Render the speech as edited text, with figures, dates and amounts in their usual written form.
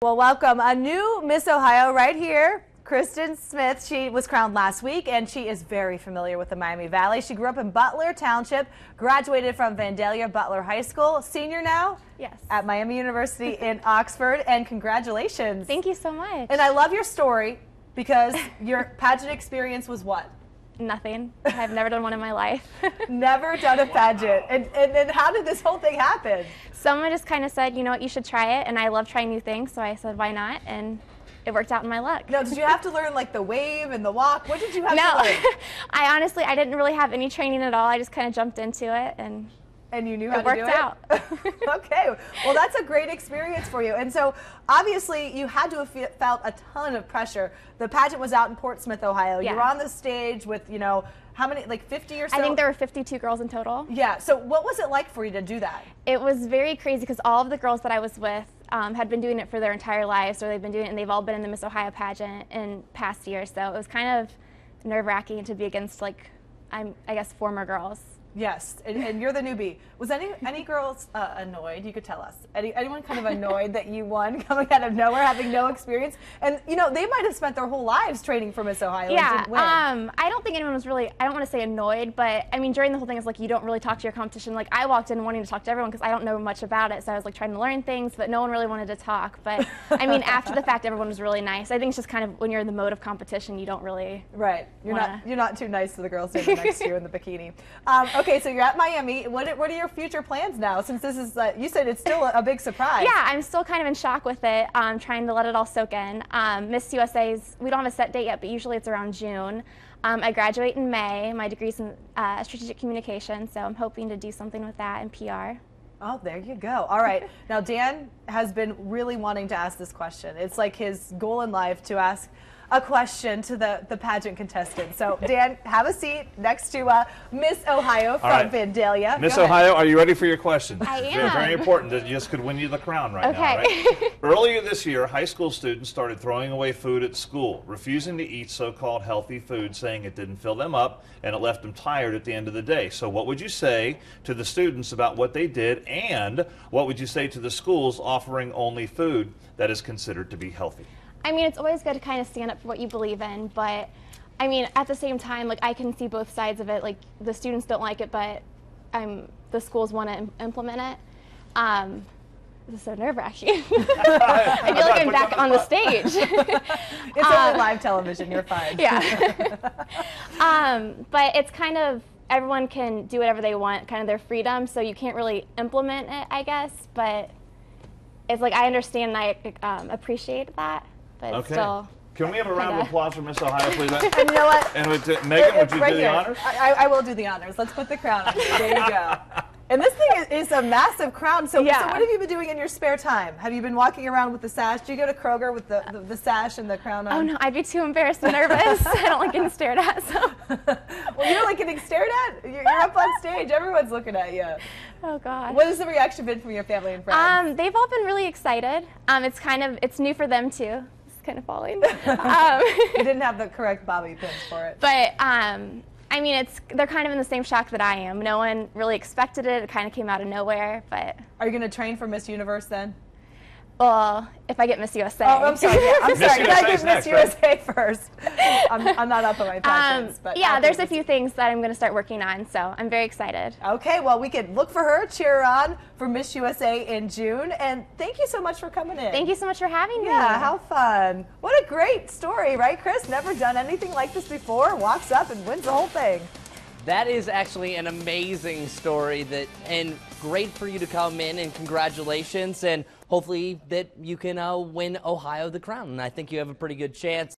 Well, welcome a new Miss Ohio right here, Kristen Smith. She was crowned last week, and she is very familiar with the Miami Valley. She grew up in Butler Township, graduated from Vandalia Butler High School, senior now Yes. at Miami University in Oxford, and congratulations. Thank you so much. And I love your story because your pageant experience was what? Nothing. I've never done one in my life. Never done a pageant. And then how did this whole thing happen? Someone just kind of said, you know what, you should try it. And I love trying new things, so I said, why not? And it worked out in my luck. No, did you have to learn like the wave and the walk? What did you have to learn? I didn't really have any training at all. I just kind of jumped into it, and you knew how to do it? It worked out. Okay, well that's a great experience for you. And so obviously you had to have felt a ton of pressure. The pageant was out in Portsmouth, Ohio. Yeah. You're on the stage with, you know, how many, like 50 or so? I think there were 52 girls in total. Yeah, so what was it like for you to do that? It was very crazy because all of the girls that I was with had been doing it for their entire lives, or they've been doing it, and they've all been in the Miss Ohio pageant in past years. So it was kind of nerve-wracking to be against, like, I guess, former girls. Yes, and you're the newbie. Was any girls annoyed? You could tell us. Anyone kind of annoyed that you won, coming out of nowhere, having no experience? And you know, they might have spent their whole lives training for Miss Ohio. Yeah, and didn't win. I don't think anyone was really, I don't want to say annoyed, but I mean, during the whole thing, it's like you don't really talk to your competition. Like, I walked in wanting to talk to everyone because I don't know much about it, so I was like trying to learn things, but no one really wanted to talk. But I mean, after the fact, everyone was really nice. I think it's just kind of when you're in the mode of competition, you don't really. Right. You're not too nice to the girls standing next to you in the bikini. Okay, so you're at Miami. What are your future plans now? Since this is, you said it's still a big surprise. Yeah, I'm still kind of in shock with it. Trying to let it all soak in. Miss USA's, we don't have a set date yet, but usually it's around June. I graduate in May. My degree's in strategic communication, so I'm hoping to do something with that in PR. Oh, there you go. All right. Now, Dan has been really wanting to ask this question. It's like his goal in life to ask a question to the pageant contestants. So, Dan, have a seat next to Miss Ohio from Vandalia. Miss Ohio, are you ready for your question? I am. Very, very important. That just could win you the crown right now. Okay. Right? Earlier this year, high school students started throwing away food at school, refusing to eat so-called healthy food, saying it didn't fill them up and it left them tired at the end of the day. So what would you say to the students about what they did, and what would you say to the schools offering only food that is considered to be healthy? I mean, it's always good to kind of stand up for what you believe in, but I mean, at the same time, like, I can see both sides of it. Like, the students don't like it, but the schools want to implement it. This is so nerve-wracking. I feel like I'm back on the stage. It's only live television. You're fine. Yeah. But it's kind of, everyone can do whatever they want, kind of their freedom, so you can't really implement it, I guess, but it's like, I understand and I appreciate that. But Okay. still, can we have a round of applause for Miss Ohio, please? And you know what? And Megan, would you right do the here. honors? I will do the honors. Let's put the crown on. There you go. And this thing is a massive crown. So, Yeah. so what have you been doing in your spare time? Have you been walking around with the sash? Do you go to Kroger with the sash and the crown on? oh no, I'd be too embarrassed and nervous. I don't like getting stared at. So. Well, you're like getting stared at. You're up on stage. Everyone's looking at you. Oh God. What has the reaction been from your family and friends? They've all been really excited. It's new for them too. It's kind of falling. You didn't have the correct bobby pins for it. But I mean, they're kind of in the same shock that I am. No one really expected it. It kind of came out of nowhere. But Are you going to train for Miss Universe then? well, if I get Miss USA. Oh, I'm sorry. Yeah, I'm sorry. Can I USA's get Miss next, right? USA first? I'm not up on my passions. But yeah, after there's a Miss- few things that I'm going to start working on, so I'm very excited. Okay, well, we can look for her, cheer her on for Miss USA in June. And thank you so much for coming in. Thank you so much for having me. Yeah, how fun. What a great story, right, Chris? Never done anything like this before, walks up and wins the whole thing. That is actually an amazing story, and great for you to come in, and congratulations, and hopefully that you can win Ohio the crown, and I think you have a pretty good chance.